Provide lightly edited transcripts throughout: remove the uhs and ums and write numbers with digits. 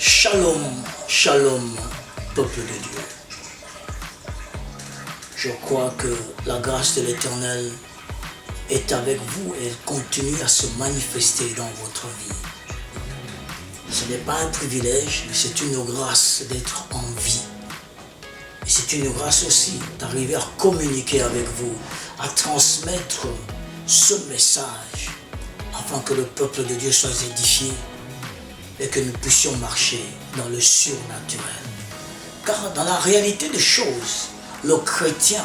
Shalom, shalom, peuple de Dieu. Je crois que la grâce de l'Éternel est avec vous et elle continue à se manifester dans votre vie. Ce n'est pas un privilège, mais c'est une grâce d'être en vie. Et c'est une grâce aussi d'arriver à communiquer avec vous, à transmettre ce message afin que le peuple de Dieu soit édifié et que nous puissions marcher dans le surnaturel. Car dans la réalité des choses, le chrétien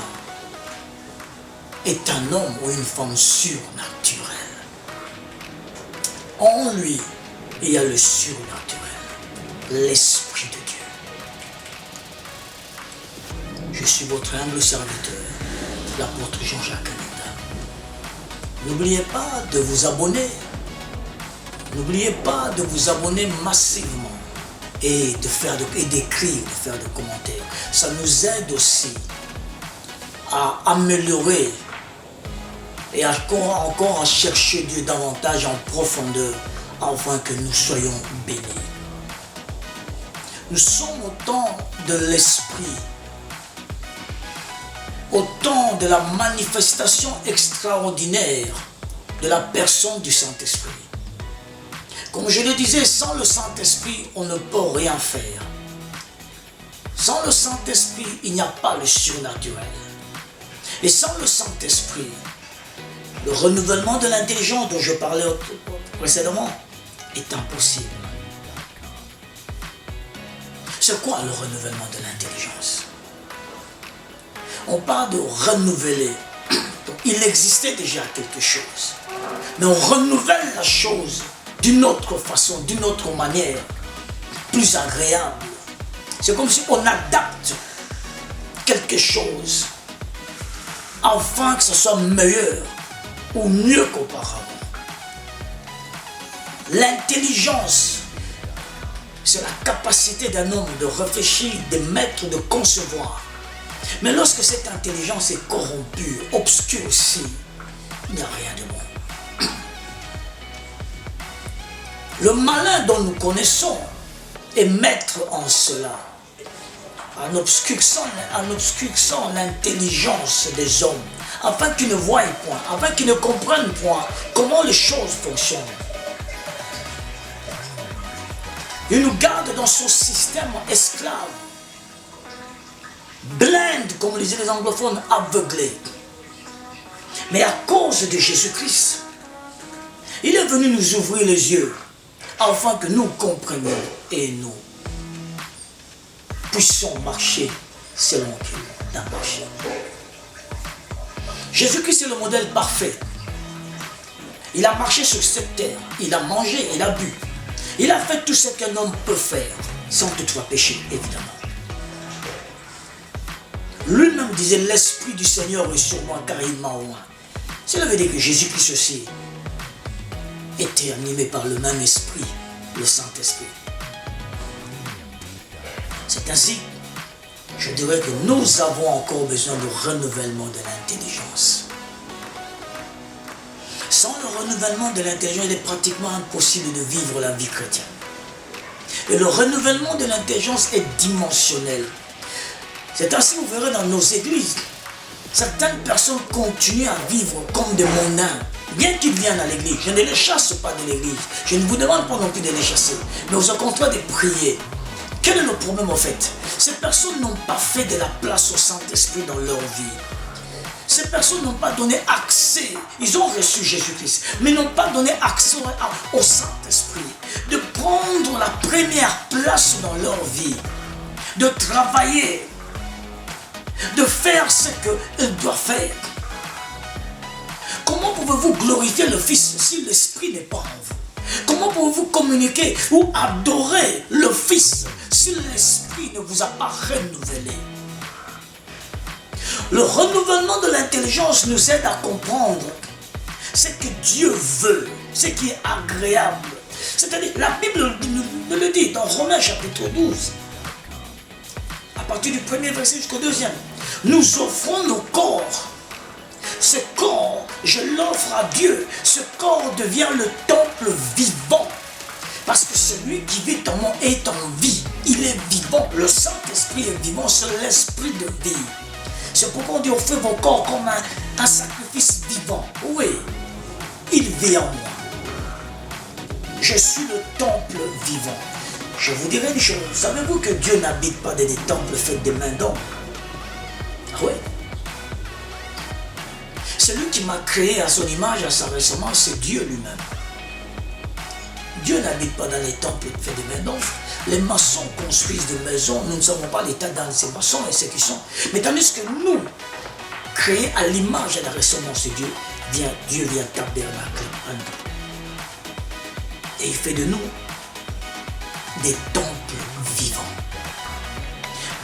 est un homme ou une femme surnaturelle. En lui, il y a le surnaturel, l'Esprit de Dieu. Je suis votre humble serviteur, l'apôtre Jean-Jacques Ananda. N'oubliez pas de vous abonner. N'oubliez pas de vous abonner massivement et d'écrire, de faire des commentaires. Ça nous aide aussi à améliorer et encore à chercher Dieu davantage en profondeur afin que nous soyons bénis. Nous sommes au temps de l'Esprit, au temps de la manifestation extraordinaire de la personne du Saint-Esprit. Comme je le disais, sans le Saint-Esprit, on ne peut rien faire. Sans le Saint-Esprit, il n'y a pas le surnaturel. Et sans le Saint-Esprit, le renouvellement de l'intelligence dont je parlais précédemment est impossible. C'est quoi le renouvellement de l'intelligence? On parle de renouveler. Donc, il existait déjà quelque chose. Mais on renouvelle la chose d'une autre façon, d'une autre manière, plus agréable. C'est comme si on adapte quelque chose afin que ce soit meilleur ou mieux qu'auparavant. L'intelligence, c'est la capacité d'un homme de réfléchir, d'émettre, de concevoir. Mais lorsque cette intelligence est corrompue, obscurcie, il n'y a rien de bon. Le malin dont nous connaissons est maître en cela, en obscurcissant l'intelligence des hommes, afin qu'ils ne voient point, afin qu'ils ne comprennent point comment les choses fonctionnent. Il nous garde dans son système esclave, blinde, comme le disaient les anglophones, aveuglé. Mais à cause de Jésus-Christ, il est venu nous ouvrir les yeux, afin que nous comprenions et nous puissions marcher selon qu'il a marché. Jésus-Christ est le modèle parfait. Il a marché sur cette terre, il a mangé, il a bu. Il a fait tout ce qu'un homme peut faire, sans toutefois pécher, évidemment. Lui-même disait, l'Esprit du Seigneur est sur moi, car il m'a oint. Cela veut dire que Jésus-Christ aussi était animé par le même esprit, le Saint-Esprit. C'est ainsi, je dirais que nous avons encore besoin de renouvellement de l'intelligence. Sans le renouvellement de l'intelligence, il est pratiquement impossible de vivre la vie chrétienne. Et le renouvellement de l'intelligence est dimensionnel. C'est ainsi que vous verrez dans nos églises, certaines personnes continuent à vivre comme des mondains. Bien qu'ils viennent à l'église, je ne les chasse pas de l'église. Je ne vous demande pas non plus de les chasser. Mais au contraire de prier. Quel est le problème en fait? Ces personnes n'ont pas fait de la place au Saint-Esprit dans leur vie. Ces personnes n'ont pas donné accès. Ils ont reçu Jésus-Christ, mais n'ont pas donné accès au Saint-Esprit. De prendre la première place dans leur vie. De travailler. De faire ce qu'ils doivent faire. Comment pouvez-vous glorifier le Fils si l'Esprit n'est pas en vous? Comment pouvez-vous communiquer ou adorer le Fils si l'esprit ne vous a pas renouvelé. Le renouvellement de l'intelligence nous aide à comprendre ce que Dieu veut, ce qui est agréable. C'est-à-dire, la Bible nous le dit dans Romains chapitre 12, à partir du premier verset jusqu'au deuxième. Nous offrons nos corps. Ce corps, je l'offre à Dieu. Ce corps devient le temple vivant. Parce que celui qui vit en moi est en vie. Il est vivant. Le Saint-Esprit est vivant. C'est l'esprit de vie. C'est pourquoi on dit offrez vos corps comme un sacrifice vivant. Oui, il vit en moi. Je suis le temple vivant. Je vous dirai une chose. Savez-vous que Dieu n'habite pas dans des temples faits des mains d'hommes? Ah oui. Celui qui m'a créé à son image, à sa ressemblance, c'est Dieu lui-même. Dieu n'habite pas dans les temples faits des mains d'hommes. Les maçons construisent des maisons. Nous ne savons pas l'état dans ces maçons et ceux qui sont. Mais tandis que nous, créés à l'image et à la ressemblance de Dieu, Dieu vient tabernacle en nous. Et il fait de nous des temples vivants.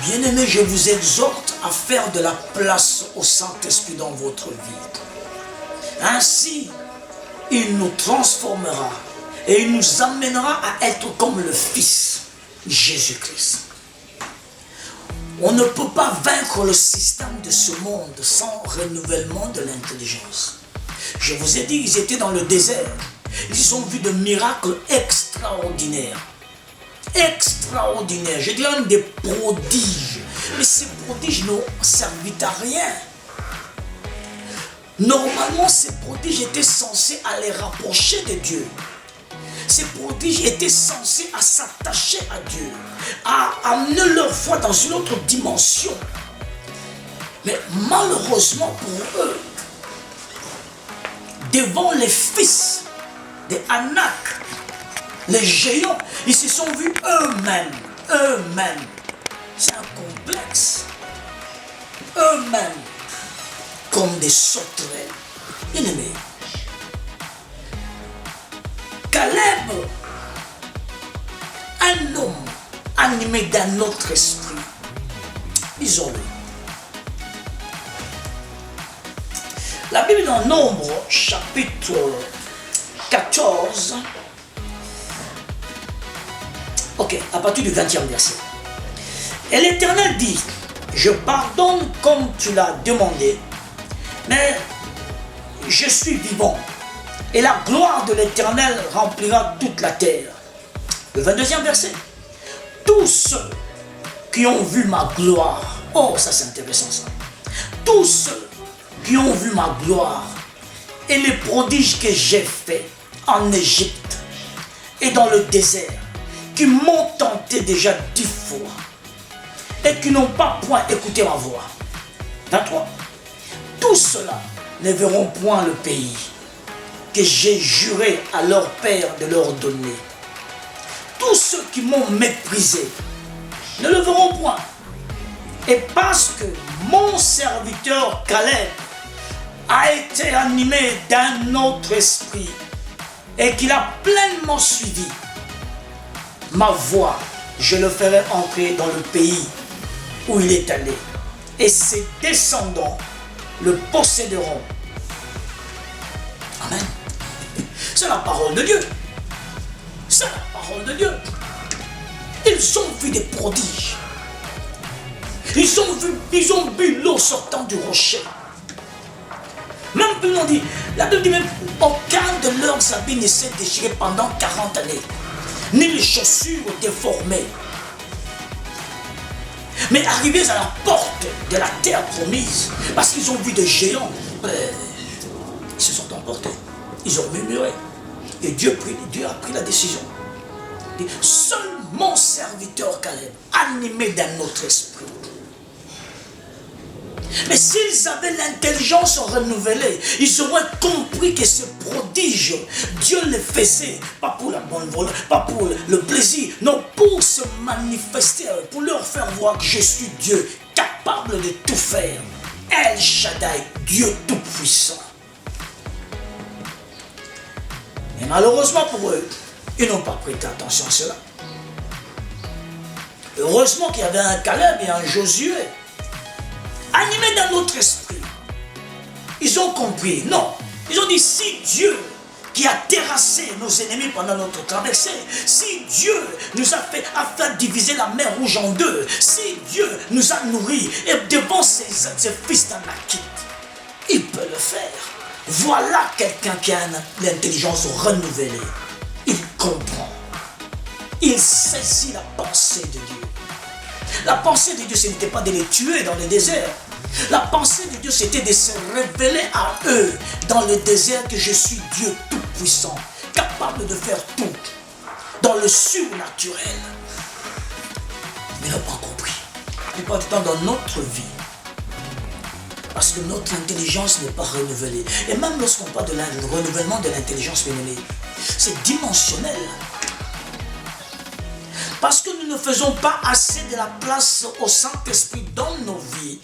Bien-aimés, je vous exhorte à faire de la place au Saint-Esprit dans votre vie. Ainsi, il nous transformera et il nous amènera à être comme le Fils, Jésus-Christ. On ne peut pas vaincre le système de ce monde sans renouvellement de l'intelligence. Je vous ai dit, ils étaient dans le désert. Ils ont vu de miracles extraordinaires. Extraordinaires. Je dirais même des prodiges. Mais ces prodiges n'ont servi à rien. Normalement, ces prodiges étaient censés aller rapprocher de Dieu. Ces prodiges étaient censés à s'attacher à Dieu, à amener leur foi dans une autre dimension. Mais malheureusement pour eux, devant les fils des Anak, les géants, ils se sont vus eux-mêmes. C'est un complexe. Eux-mêmes, comme des sauterelles. Bien-aimés, Caleb, un homme animé d'un autre esprit, disons-le. La Bible dans Nombre, chapitre 14, à partir du 20e verset. Et l'Éternel dit, je pardonne comme tu l'as demandé, mais je suis vivant. Et la gloire de l'Éternel remplira toute la terre. Le 22e verset. Tous ceux qui ont vu ma gloire. Oh, ça c'est intéressant ça. Tous ceux qui ont vu ma gloire et les prodiges que j'ai faits en Égypte et dans le désert, qui m'ont tenté déjà 10 fois et qui n'ont pas point écouté ma voix. 23. Tous ceux-là ne verront point le pays que j'ai juré à leur père de leur donner. Tous ceux qui m'ont méprisé ne le verront point. Et parce que mon serviteur Caleb a été animé d'un autre esprit et qu'il a pleinement suivi ma voix, je le ferai entrer dans le pays où il est allé. Et ses descendants le posséderont. Amen. C'est la parole de Dieu. C'est la parole de Dieu. Ils ont vu des prodiges. Ils ont bu l'eau sortant du rocher. Même plus on dit, la Bible dit même, aucun de leurs habits ne s'est déchiré pendant 40 années. Ni les chaussures déformées. Mais arrivés à la porte de la terre promise, parce qu'ils ont vu des géants, ils se sont emportés. Ils ont murmuré. Et Dieu a pris la décision. Seul mon serviteur Caleb, animé d'un autre esprit. Mais s'ils avaient l'intelligence renouvelée, ils auraient compris que ce prodige, Dieu le faisait, pas pour la bonne volonté, pas pour le plaisir, non, pour se manifester, pour leur faire voir que je suis Dieu, capable de tout faire. El Shaddai, Dieu tout-puissant. Et malheureusement pour eux, ils n'ont pas prêté attention à cela. Heureusement qu'il y avait un Caleb et un Josué. Animés d'un autre esprit. Ils ont compris. Non. Ils ont dit, si Dieu qui a terrassé nos ennemis pendant notre traversée, si Dieu nous a fait diviser la mer Rouge en deux, si Dieu nous a nourris et devant ses fils d'Anakit, il peut le faire. Voilà quelqu'un qui a l'intelligence renouvelée. Il comprend. Il saisit la pensée de Dieu. La pensée de Dieu, ce n'était pas de les tuer dans le désert. La pensée de Dieu, c'était de se révéler à eux dans le désert que je suis Dieu tout-puissant, capable de faire tout, dans le surnaturel. Mais ils n'ont pas compris. La plupart du temps dans notre vie, parce que notre intelligence n'est pas renouvelée. Et même lorsqu'on parle de renouvellement de l'intelligence féminine, c'est dimensionnel. Parce que nous ne faisons pas assez de la place au Saint-Esprit dans nos vies.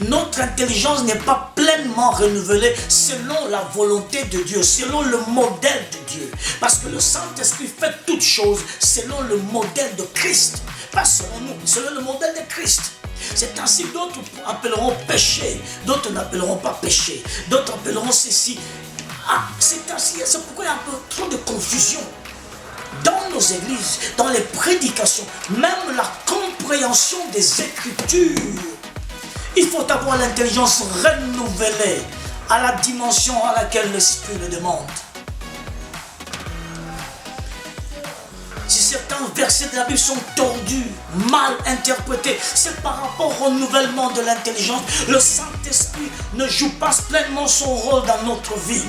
Notre intelligence n'est pas pleinement renouvelée selon la volonté de Dieu, selon le modèle de Dieu. Parce que le Saint-Esprit fait toutes choses selon le modèle de Christ. Pas selon nous, mais selon le modèle de Christ. C'est ainsi que d'autres appelleront péché, d'autres n'appelleront pas péché, d'autres appelleront ceci. Ah, c'est ainsi, c'est pourquoi il y a un peu trop de confusion. Dans nos églises, dans les prédications, même la compréhension des Écritures. Il faut avoir l'intelligence renouvelée à la dimension à laquelle l'Esprit le demande. Si certains versets de la Bible sont tordus, mal interprétés, c'est par rapport au renouvellement de l'intelligence. Le Saint-Esprit ne joue pas pleinement son rôle dans notre vie.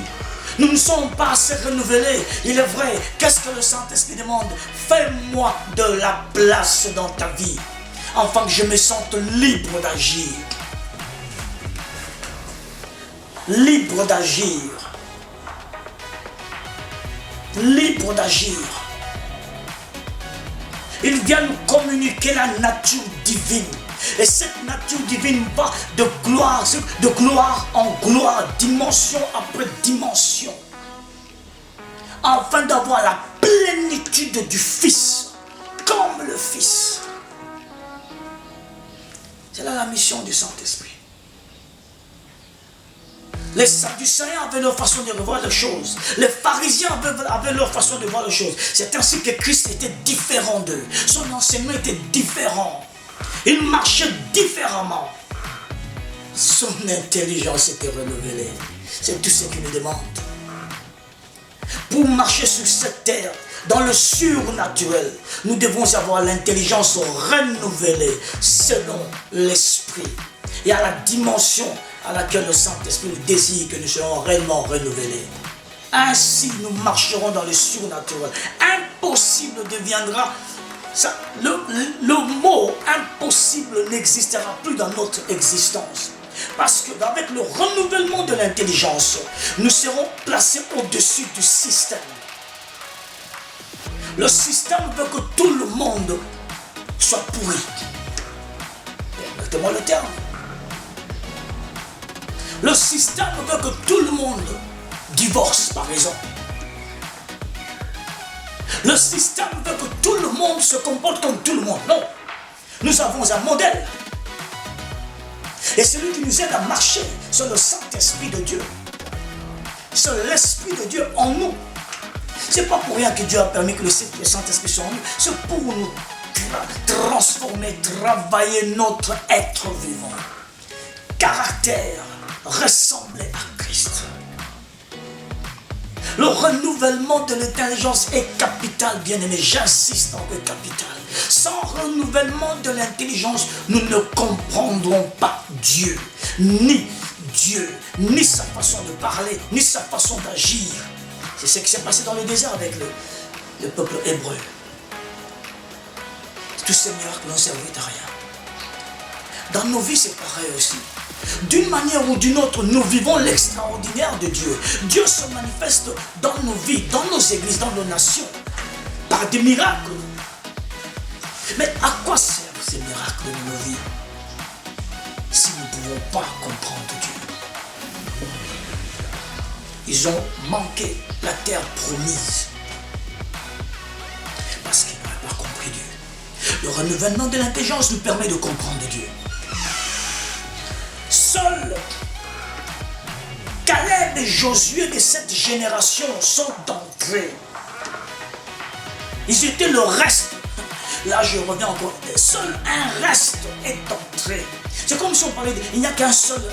Nous ne sommes pas assez renouvelés. Il est vrai, qu'est-ce que le Saint-Esprit demande? Fais-moi de la place dans ta vie, afin que je me sente libre d'agir. Libre d'agir. Libre d'agir. Il vient nous communiquer la nature divine. Et cette nature divine va de gloire en gloire, dimension après dimension, afin d'avoir la plénitude du Fils, comme le Fils. C'est là la mission du Saint-Esprit. Les Sadducéens avaient leur façon de voir les choses. Les pharisiens avaient leur façon de voir les choses. C'est ainsi que Christ était différent d'eux. Son enseignement était différent. Il marchait différemment. Son intelligence était renouvelée. C'est tout ce qu'il nous demande. Pour marcher sur cette terre, dans le surnaturel, nous devons avoir l'intelligence renouvelée selon l'Esprit et à la dimension à laquelle le Saint-Esprit désire que nous soyons réellement renouvelés. Ainsi, nous marcherons dans le surnaturel. Impossible deviendra... Le mot impossible n'existera plus dans notre existence. Parce qu'avec le renouvellement de l'intelligence, nous serons placés au-dessus du système. Le système veut que tout le monde soit pourri. Mettez-moi le terme. Le système veut que tout le monde divorce, par exemple. Le système veut que tout le monde se comporte comme tout le monde. Non. Nous avons un modèle. Et celui qui nous aide à marcher, c'est le Saint-Esprit de Dieu. C'est l'Esprit de Dieu en nous. C'est pas pour rien que Dieu a permis que le Saint-Esprit soit en nous. C'est pour nous transformer, travailler notre être vivant. Caractère, ressembler à Christ. Le renouvellement de l'intelligence est capital, bien-aimé. J'insiste en que capital. Sans renouvellement de l'intelligence, nous ne comprendrons pas Dieu, ni sa façon de parler, ni sa façon d'agir. C'est ce qui s'est passé dans le désert avec le peuple hébreu. Tous ces miracles n'ont servi à rien. Dans nos vies, c'est pareil aussi. D'une manière ou d'une autre, nous vivons l'extraordinaire de Dieu. Dieu se manifeste dans nos vies, dans nos églises, dans nos nations, par des miracles. Mais à quoi servent ces miracles de nos vies si nous ne pouvons pas comprendre Dieu? Ils ont manqué la terre promise parce qu'ils n'avaient pas compris Dieu. Le renouvellement de l'intelligence nous permet de comprendre Dieu. Seuls Caleb et Josué de cette génération sont entrés. Ils étaient le reste. Là, je reviens encore. Seul un reste est entré. C'est comme si on parlait il n'y a qu'un seul.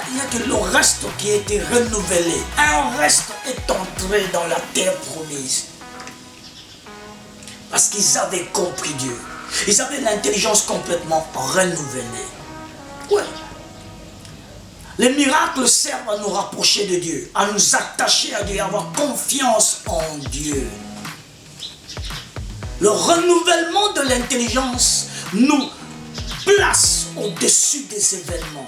Il n'y a que le reste qui a été renouvelé. Un reste est entré dans la terre promise. Parce qu'ils avaient compris Dieu. Ils avaient l'intelligence complètement renouvelée. Ouais. Les miracles servent à nous rapprocher de Dieu, à nous attacher à Dieu, à avoir confiance en Dieu. Le renouvellement de l'intelligence nous place au-dessus des événements.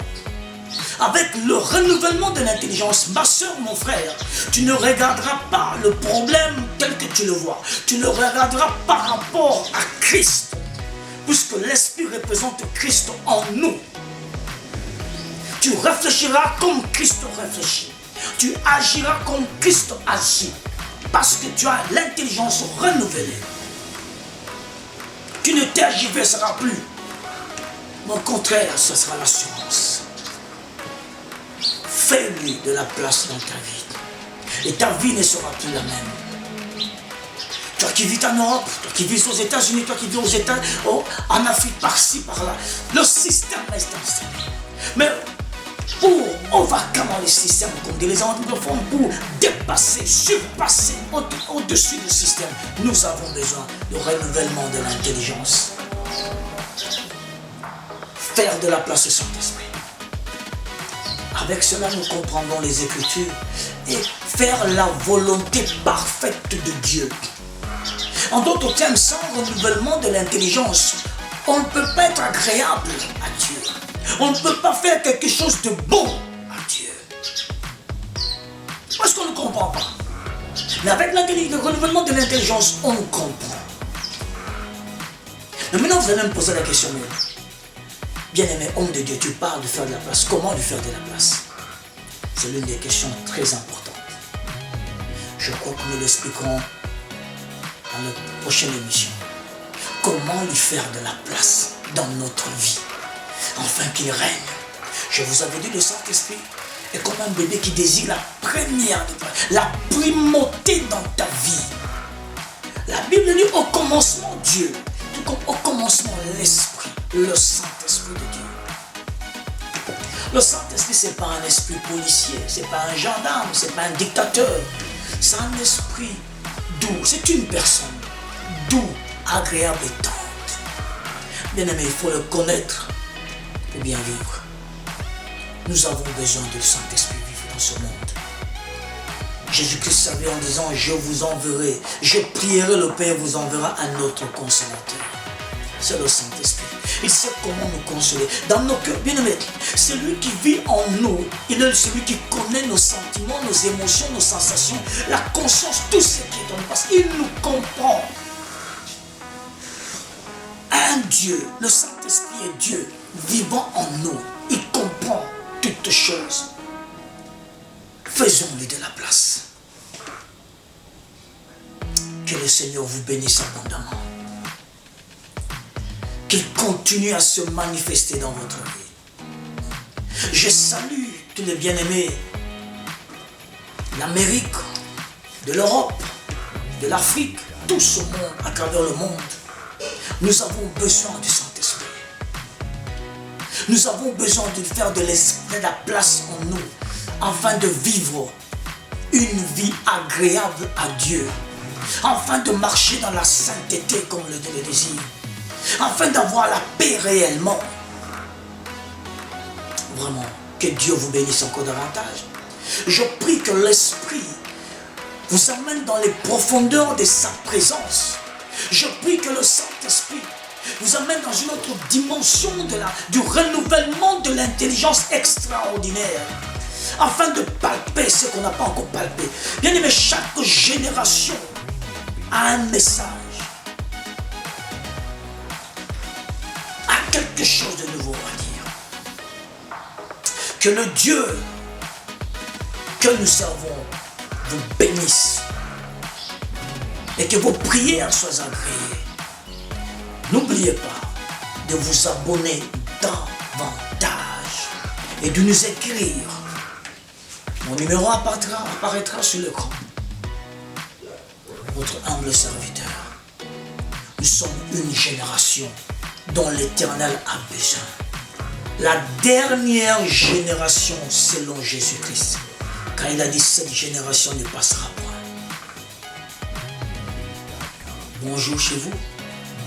Avec le renouvellement de l'intelligence, ma soeur, mon frère, tu ne regarderas pas le problème tel que tu le vois. Tu le regarderas par rapport à Christ, puisque l'Esprit représente Christ en nous. Tu réfléchiras comme Christ réfléchit. Tu agiras comme Christ agit, parce que tu as l'intelligence renouvelée. Tu ne tergiverseras plus. Mais au contraire, ce sera l'assurance. Fais-lui de la place dans ta vie. Et ta vie ne sera plus la même. Toi qui vis en Europe, toi qui vis aux États-Unis, toi qui vis aux États-Unis, en Afrique, par-ci, par-là, le système est installé. Mais pour overcome les systèmes, comme disent les anglophones, pour dépasser, surpasser au-dessus du système, nous avons besoin de renouvellement de l'intelligence. Faire de la place au Saint-Esprit. Avec cela, nous comprendrons les Écritures et faire la volonté parfaite de Dieu. En d'autres termes, sans renouvellement de l'intelligence, on ne peut pas être agréable à Dieu. On ne peut pas faire quelque chose de bon à Dieu. Parce qu'on ne comprend pas. Mais avec le renouvellement de l'intelligence, on comprend. Mais maintenant, vous allez me poser la question, mais bien-aimé homme de Dieu, tu parles de faire de la place. Comment lui faire de la place? C'est l'une des questions très importantes. Je crois que nous l'expliquerons dans notre prochaine émission. Comment lui faire de la place dans notre vie, afin qu'il règne. Je vous avais dit, le Saint-Esprit est comme un bébé qui désire la première, la primauté dans ta vie. La Bible dit au commencement Dieu, tout comme au commencement l'Esprit, le Saint-Esprit de Dieu. Le Saint-Esprit, ce n'est pas un esprit policier, ce n'est pas un gendarme, ce n'est pas un dictateur. C'est un esprit doux, c'est une personne doux, agréable et tendre. Bien aimé, il faut le connaître pour bien vivre. Nous avons besoin du Saint-Esprit vivre dans ce monde. Jésus-Christ savait en disant, je vous enverrai, je prierai le Père, vous enverra un autre consolateur. C'est le Saint-Esprit. Il sait comment nous consoler. Dans nos cœurs, bien aimé, c'est lui qui vit en nous. Il est celui qui connaît nos sentiments, nos émotions, nos sensations, la conscience, tout ce qui est en nous. Parce qu'il nous comprend. Un Dieu, le Saint-Esprit est Dieu, vivant en nous. Il comprend toutes choses. Faisons-lui de la place. Que le Seigneur vous bénisse abondamment. Qu'il continue à se manifester dans votre vie. Je salue tous les bien-aimés d'l'Amérique, de l'Europe, de l'Afrique, tout ce monde, à travers le monde. Nous avons besoin du Saint-Esprit. Nous avons besoin de faire de la place en nous, afin de vivre une vie agréable à Dieu, afin de marcher dans la sainteté comme le désire, afin d'avoir la paix réellement. Vraiment, que Dieu vous bénisse encore davantage. Je prie que l'Esprit vous amène dans les profondeurs de sa présence. Je prie que le Saint-Esprit vous amène dans une autre dimension du renouvellement de l'intelligence extraordinaire, afin de palper ce qu'on n'a pas encore palpé. Bien aimé, chaque génération a un message, a quelque chose de nouveau à dire. Que le Dieu que nous servons vous bénisse et que vos prières soient agréées. N'oubliez pas de vous abonner davantage et de nous écrire. Mon numéro apparaîtra sur l'écran. Votre humble serviteur. Nous sommes une génération dont l'Éternel a besoin. La dernière génération selon Jésus-Christ. Car il a dit cette génération ne passera pas. Bonjour chez vous,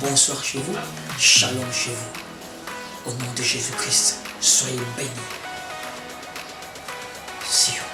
bonsoir chez vous, shalom chez vous. Au nom de Jésus-Christ, soyez bénis. See you.